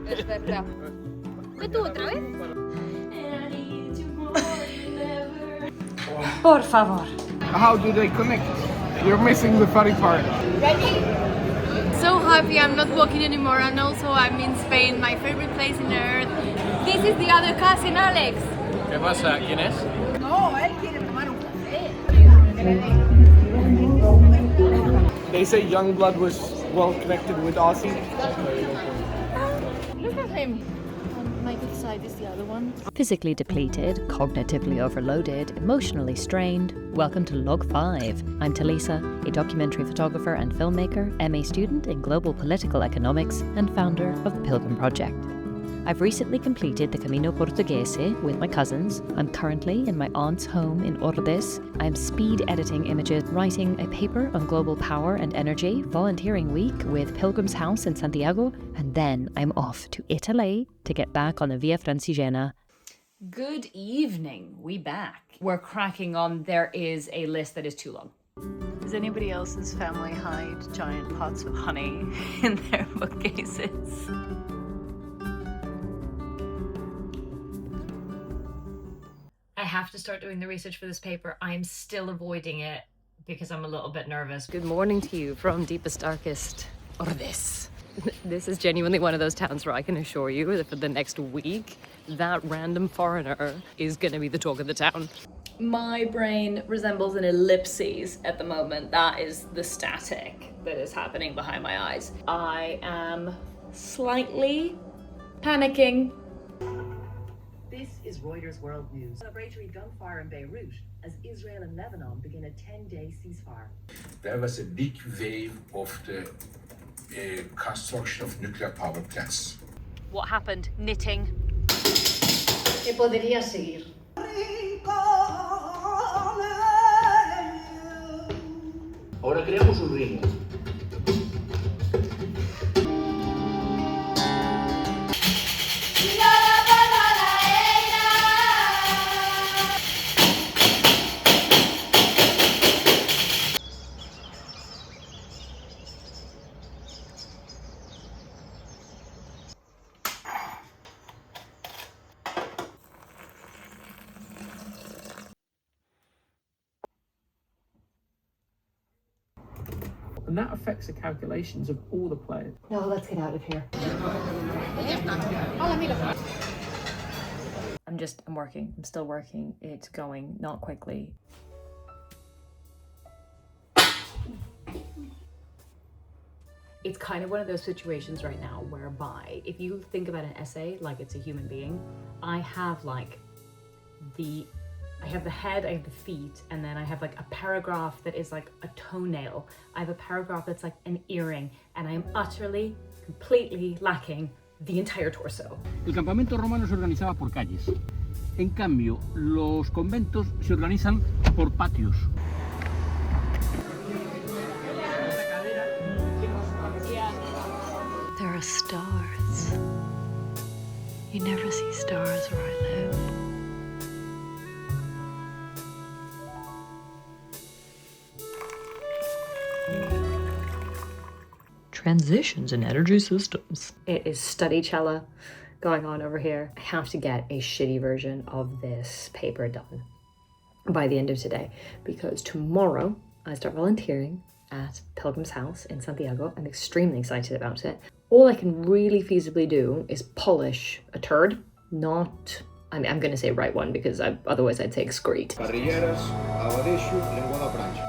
Es verdad. ¿Ve tú otra vez? Por favor. How do they connect? You're missing the funny part. Ready? So happy I'm not walking anymore, and also I'm in Spain, my favorite place in the earth. This is the other cousin, Alex. ¿Qué pasa, Inés? No, él quiere tomar un café. They say Youngblood was well connected with Aussie. Look at him. On my good side is the other one. Physically depleted, cognitively overloaded, emotionally strained. Welcome to Log 5. I'm Talissa, a documentary photographer and filmmaker, MA student in global political economics, and founder of the Pilgrim Project. I've recently completed the Camino Portuguese with my cousins. I'm currently in my aunt's home in Ordes. I'm speed editing images, writing a paper on global power and energy, volunteering week with Pilgrim House in Santiago, and then I'm off to Italy to get back on the Via Francigena. Good evening, we back. We're cracking on. There is a list that is too long. Does anybody else's family hide giant pots of honey in their bookcases? I have to start doing the research for this paper. I'm still avoiding it because I'm a little bit nervous. Good morning to you from deepest, darkest Ordes. This is genuinely one of those towns where I can assure you that for the next week, that random foreigner is going to be the talk of the town. My brain resembles an ellipses at the moment. That is the static that is happening behind my eyes. I am slightly panicking. This is Reuters World News. Celebratory gunfire in Beirut as Israel and Lebanon begin a 10-day ceasefire. There was a big wave of the construction of nuclear power plants. What happened? Knitting. Que podría seguir. Ahora creamos un ritmo. And that affects the calculations of all the players. No, let's get out of here. I'm working. I'm still working. It's going, not quickly. It's kind of one of those situations right now whereby if you think about an essay like it's a human being, I have the head, I have the feet, and then I have like a paragraph that is like a toenail. I have a paragraph that's like an earring, and I am utterly, completely lacking the entire torso. El campamento romano se organizaba por calles. En cambio, los conventos se organizan por patios. There are stars. You never see stars where I live. Transitions in energy systems. It is study cella going on over here. I have to get a shitty version of this paper done by the end of today because tomorrow I start volunteering at Pilgrim's House in Santiago. I'm extremely excited about it. All I can really feasibly do is polish a turd, not... I'm going to say right one because otherwise I'd say excrete. Parrilleras, abadexo, lengua da prancha.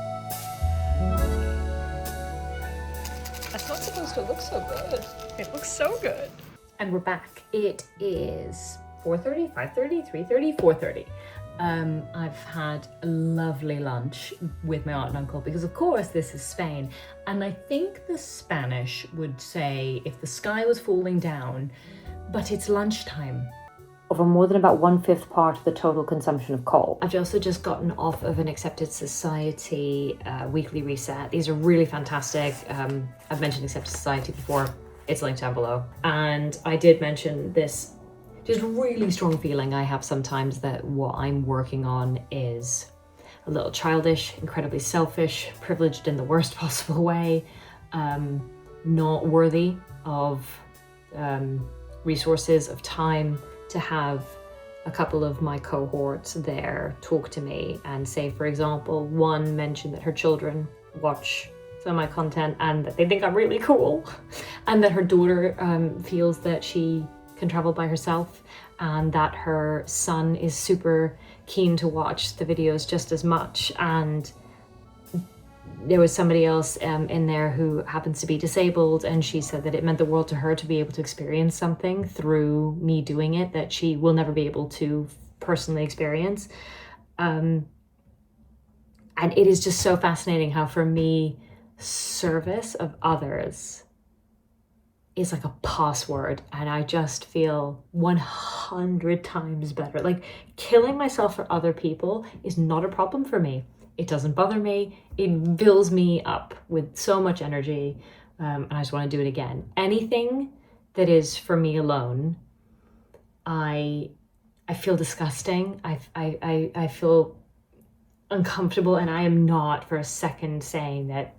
That's not supposed to look so good. It looks so good. And we're back. It is 4:30, 5:30, 3:30, 4:30. I've had a lovely lunch with my aunt and uncle because of course this is Spain. And I think the Spanish would say if the sky was falling down, but it's lunchtime. Over more than about 1/5 part of the total consumption of coal. I've also just gotten off of an Accepted Society weekly reset. These are really fantastic. I've mentioned Accepted Society before. It's linked down below. And I did mention this just really strong feeling I have sometimes that what I'm working on is a little childish, incredibly selfish, privileged in the worst possible way, not worthy of resources, of time to have a couple of my cohorts there talk to me and say, for example, one mentioned that her children watch some of my content and that they think I'm really cool, and that her daughter feels that she can travel by herself, and that her son is super keen to watch the videos just as much. And there was somebody else in there who happens to be disabled, and she said that it meant the world to her to be able to experience something through me doing it that she will never be able to personally experience. And it is just so fascinating how, for me, service of others is like a password, and I just feel 100 times better. Like, killing myself for other people is not a problem for me. It doesn't bother me. It fills me up with so much energy, and I just want to do it again. Anything that is for me alone, I feel disgusting. I feel uncomfortable, and I am not for a second saying that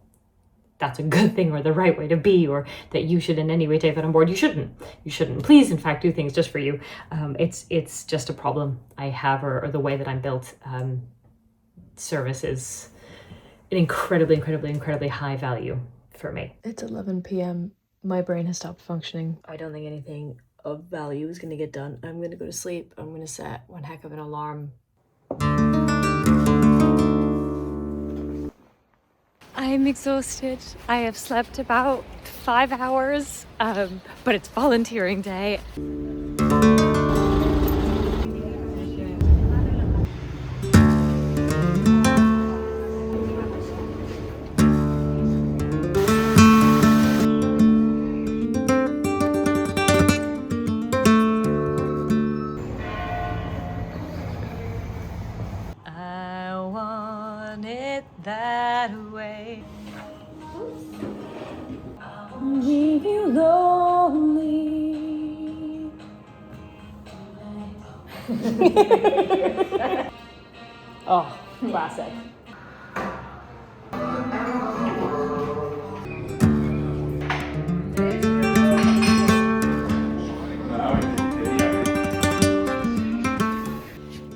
that's a good thing or the right way to be, or that you should in any way take that on board. You shouldn't. You shouldn't. Please, in fact, do things just for you. It's just a problem I have, or the way that I'm built. Service is an incredibly high value for me. It's 11 p.m. My brain has stopped functioning. I don't think anything of value is going to get done. I'm going to go to sleep. I'm going to set one heck of an alarm. I'm exhausted. I have slept about 5 hours, but it's volunteering day. That way. Leave you lonely. Oh, classic.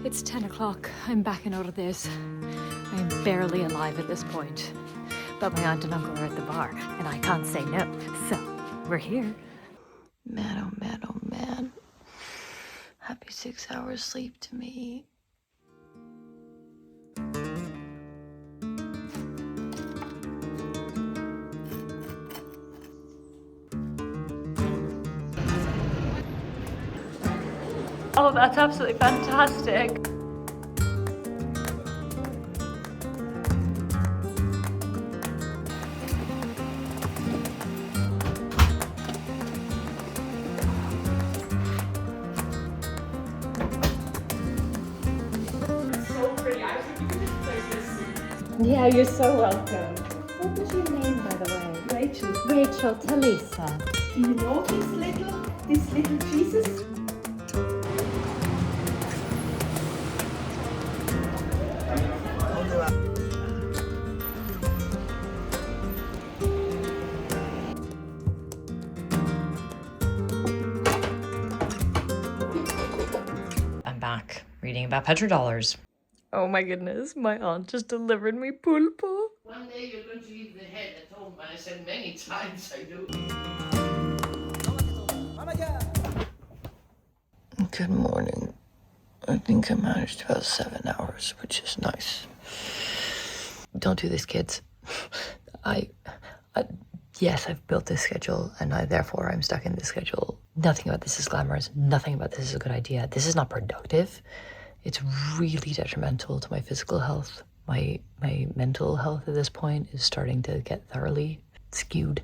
It's 10 o'clock. I'm back in Ordes. I'm barely alive at this point. But my aunt and uncle are at the bar, and I can't say no. So, we're here. Man, oh man, oh man. Happy 6 hours sleep to me. Oh, that's absolutely fantastic. Yeah, you're so welcome. What was your name, by the way? Rachel, Rachel, Talissa. do you know this little Jesus? I'm back reading about petrodollars. Oh my goodness, my aunt just delivered me pulpo. One day you're going to eat the head at home, and I said many times I do. Good morning. I think I managed about 7 hours, which is nice. Don't do this, kids. Yes, I've built this schedule, and therefore I'm stuck in this schedule. Nothing about this is glamorous. Nothing about this is a good idea. This is not productive. It's really detrimental to my physical health. My mental health at this point is starting to get thoroughly skewed.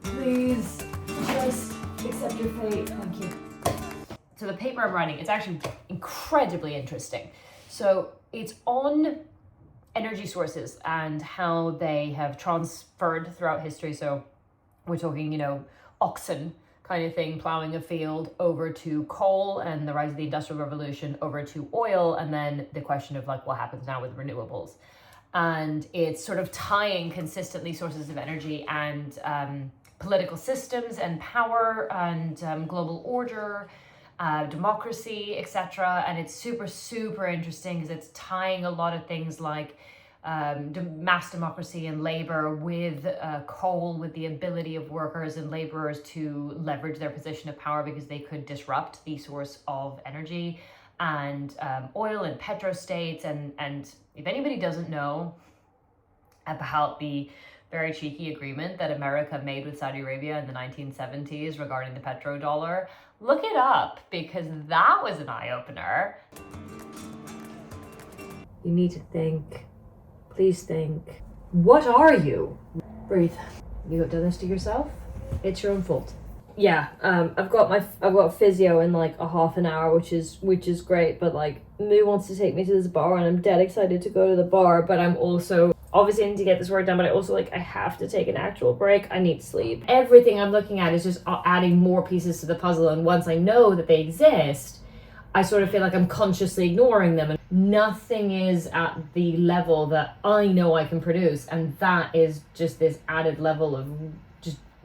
Please, just accept your fate. Thank you. So the paper I'm writing, it's actually incredibly interesting. So it's on energy sources and how they have transferred throughout history. So we're talking, oxen kind of thing, plowing a field, over to coal and the rise of the Industrial Revolution, over to oil, and then the question of what happens now with renewables. and it's sort of tying consistently sources of energy and political systems and power and global order, democracy, etc. And it's super, super interesting because it's tying a lot of things like mass democracy and labor with coal, with the ability of workers and laborers to leverage their position of power because they could disrupt the source of energy, and oil and petrostates. And if anybody doesn't know about the very cheeky agreement that America made with Saudi Arabia in the 1970s regarding the petrodollar, look it up, because that was an eye-opener. You need to think. Please think. What are you? Breathe. You done this to yourself? It's your own fault. Yeah, I've got physio in like a half an hour, which is great, but like Moo wants to take me to this bar and I'm dead excited to go to the bar, but I'm also obviously I need to get this work done, but I also I have to take an actual break. I need sleep. Everything I'm looking at is just adding more pieces to the puzzle, and once I know that they exist, I sort of feel like I'm consciously ignoring them, and nothing is at the level that I know I can produce, and that is just this added level of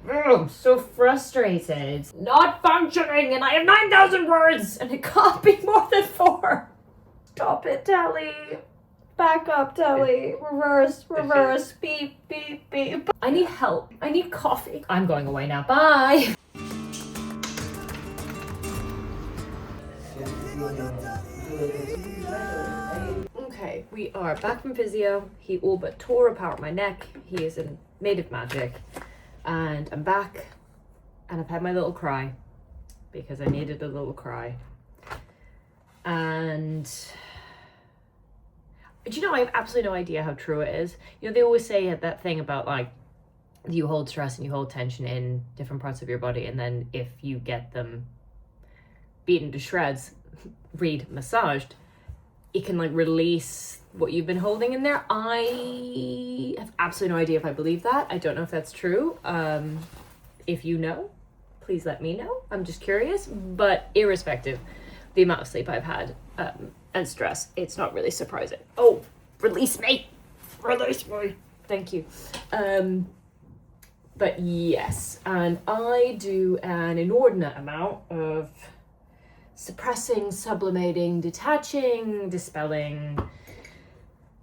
I'm so frustrated. Not functioning, and I have 9,000 words, and it can't be more than 4. Stop it, Tally. Back up, Tally. Reverse, beep, beep, beep. I need help. I need coffee. I'm going away now. Bye. Okay, we are back from physio. He all but tore apart my neck. He is made of magic. And I'm back, and I've had my little cry because I needed a little cry. And but I have absolutely no idea how true it is. They always say that thing about like you hold stress and you hold tension in different parts of your body, and then if you get them beaten to shreds, read massaged, it can like release what you've been holding in there. I have absolutely no idea if I believe that. I don't know if that's true. If you know, please let me know. I'm just curious. But irrespective, the amount of sleep I've had and stress, it's not really surprising. Oh, release me. Release me. Thank you. But yes, and I do an inordinate amount of suppressing, sublimating, detaching, dispelling,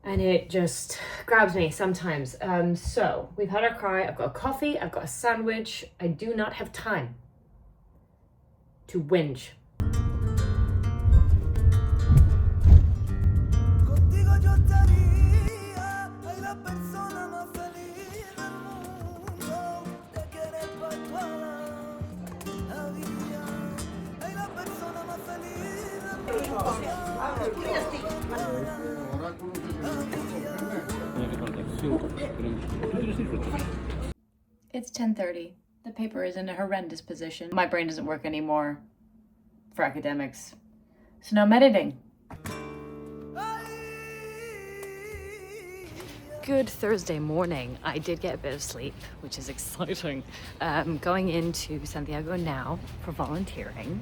and it just grabs me sometimes. So we've had our cry. I've got a coffee. I've got a sandwich. I do not have time to whinge. It's 10:30. The paper is in a horrendous position. My brain doesn't work anymore for academics. So now I'm editing. Good Thursday morning. I did get a bit of sleep, which is exciting. Going into Santiago now for volunteering.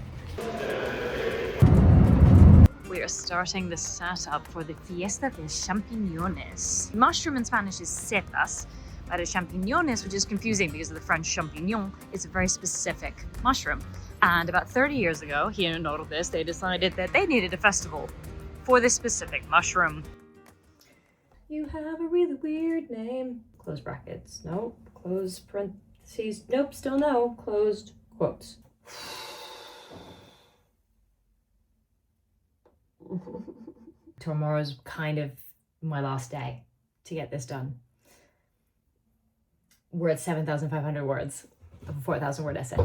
We are starting the setup for the Fiesta de Champiñones. Mushroom in Spanish is setas, but champiñones, which is confusing because of the French champignon, is a very specific mushroom. And about 30 years ago, here in Ordes, they decided that they needed a festival for this specific mushroom. You have a really weird name. Close brackets. Nope. Close parentheses. Nope. Still no. Closed quotes. Tomorrow's kind of my last day to get this done. We're at 7,500 words of a 4,000 word essay.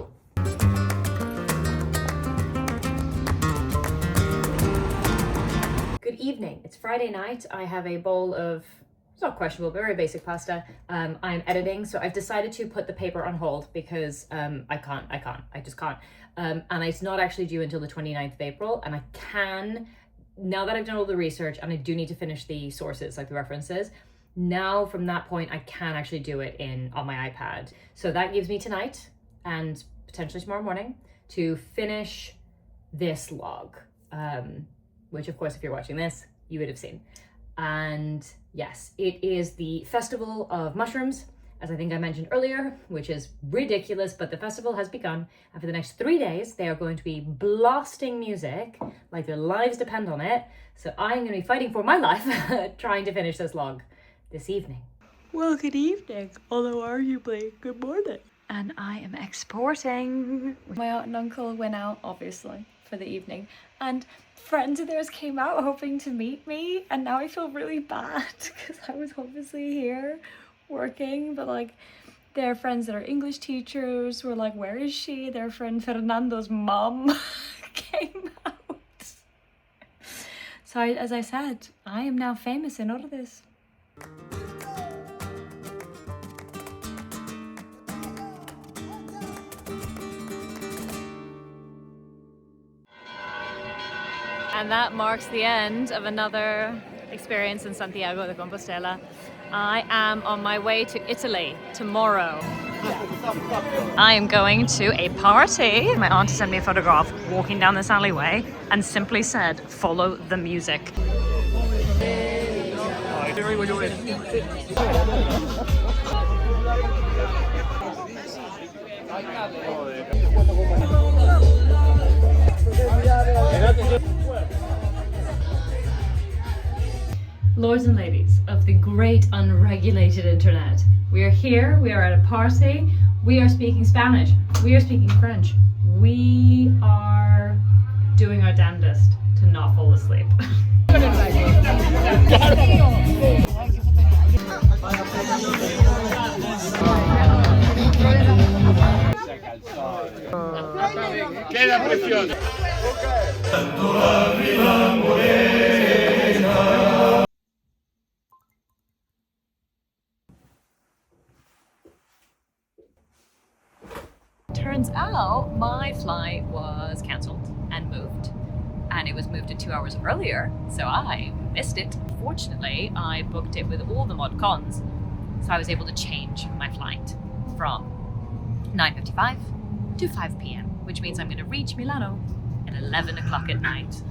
Good evening. It's Friday night. I have a bowl of, it's not questionable, but very basic pasta. I'm editing, so I've decided to put the paper on hold because I just can't. And it's not actually due until the 29th of April, and I can, now that I've done all the research, and I do need to finish the sources, like the references, now from that point, I can actually do it on my iPad. So that gives me tonight, and potentially tomorrow morning, to finish this log, which of course, if you're watching this, you would have seen. And Yes, it is the Festival of Mushrooms, as I think I mentioned earlier, which is ridiculous, but the festival has begun. And for the next 3 days, they are going to be blasting music like their lives depend on it. So I'm going to be fighting for my life trying to finish this log this evening. Well, good evening, although arguably good morning. And I am exporting. My aunt and uncle went out, obviously, for the evening, and friends of theirs came out hoping to meet me, and now I feel really bad because I was obviously here working, but like their friends that are English teachers were like, where is she? Their friend Fernando's mom came out. So as I said, I am now famous in Ordes. And that marks the end of another experience in Santiago de Compostela. I am on my way to Italy tomorrow. I am going to a party. My aunt sent me a photograph walking down this alleyway and simply said, follow the music. Lords and ladies of the great unregulated internet, we are here, we are at a party, we are speaking Spanish, we are speaking French, we are doing our damnedest to not fall asleep. Turns out my flight was cancelled and moved, and it was moved to 2 hours earlier, so I missed it. Fortunately, I booked it with all the mod cons, so I was able to change my flight from 9:55 to 5 p.m, which means I'm going to reach Milano at 11 o'clock at night.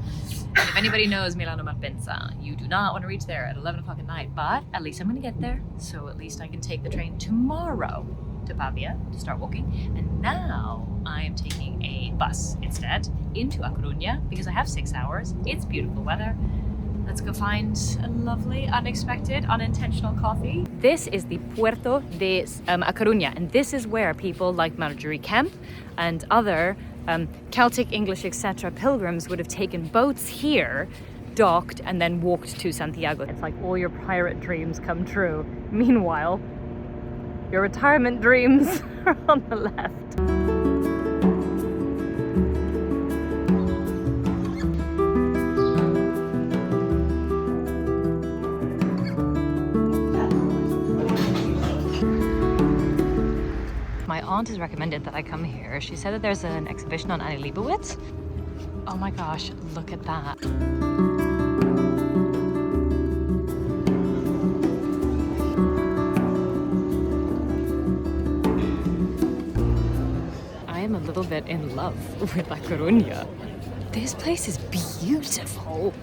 And if anybody knows Milano Malpensa, you do not want to reach there at 11 o'clock at night, but at least I'm going to get there, so at least I can take the train tomorrow to Pavia to start walking. And now I am taking a bus instead into A Coruña because I have 6 hours. It's beautiful weather. Let's go find a lovely, unexpected, unintentional coffee. This is the Puerto de A Coruña, and this is where people like Marjorie Kemp and other Celtic, English, etc. pilgrims would have taken boats here, docked, and then walked to Santiago. It's like all your pirate dreams come true. Meanwhile, your retirement dreams are on the left. My aunt has recommended that I come here. She said that there's an exhibition on Annie Leibovitz. Oh my gosh, look at that. I am a little bit in love with A Coruña. This place is beautiful.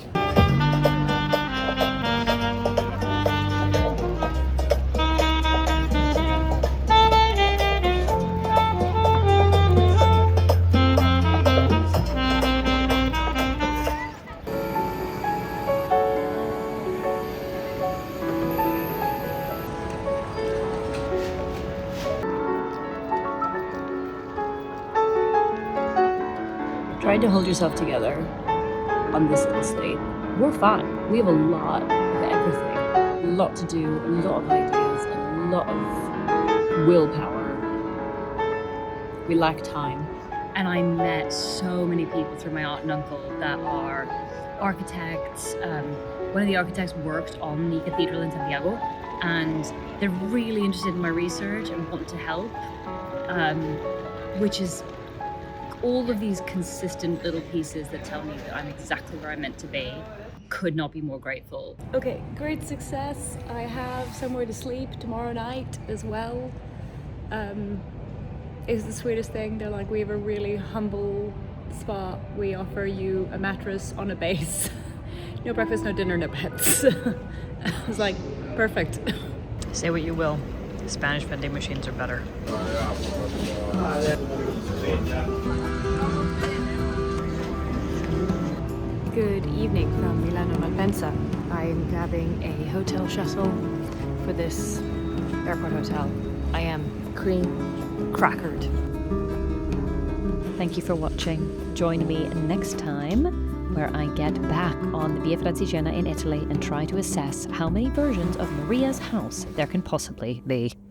Trying to hold yourself together on this little state. We're fine. We have a lot of everything. A lot to do, a lot of ideas, a lot of willpower. We lack time. And I met so many people through my aunt and uncle that are architects. One of the architects worked on the cathedral in Santiago, and they're really interested in my research and want to help, which is all of these consistent little pieces that tell me that I'm exactly where I'm meant to be. Could not be more grateful. Okay, great success. I have somewhere to sleep tomorrow night as well. It's the sweetest thing. They're like, we have a really humble spot. We offer you a mattress on a base. No breakfast, no dinner, no pets. I was like, Perfect. Say what you will, Spanish vending machines are better. Good evening from Milano Malpensa. I'm grabbing a hotel shuttle for this airport hotel. I am cream crackered. Thank you for watching. Join me next time where I get back on the Via Francigena in Italy and try to assess how many versions of Maria's house there can possibly be.